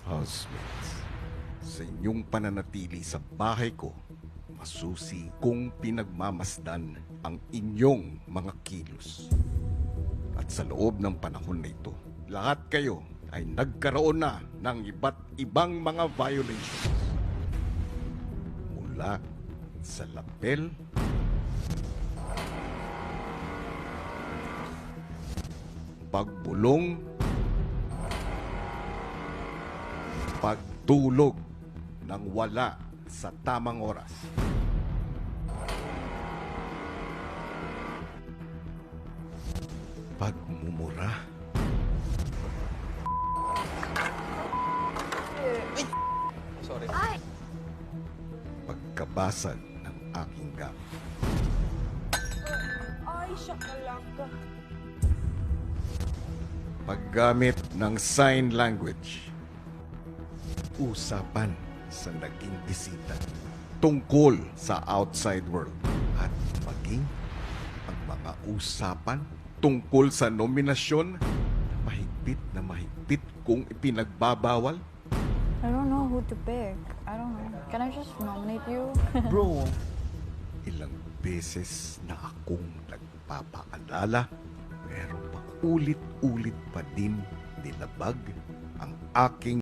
Housemates, sa inyong pananatili sa bahay ko, masusi kong pinagmamasdan ang inyong mga kilos. At sa loob ng panahon na ito, lahat kayo ay nagkaroon na ng iba't ibang mga violations. Mula sa lapel, pagbulong, pagtulog ng wala sa tamang oras, pagmumura, Sorry. pagkabasag ng aking gamit, Ay, shakalaka. paggamit ng sign language, usapan sa naging bisita tungkol sa outside world, at maging ang mga usapan tungkol sa nominasyon na mahigpit kung ipinagbabawal. I don't know who to pick. I don't know. Can I just nominate you? Bro, Ilang beses na akong nagpapaalala, pero paulit-ulit pa din nilabag ang aking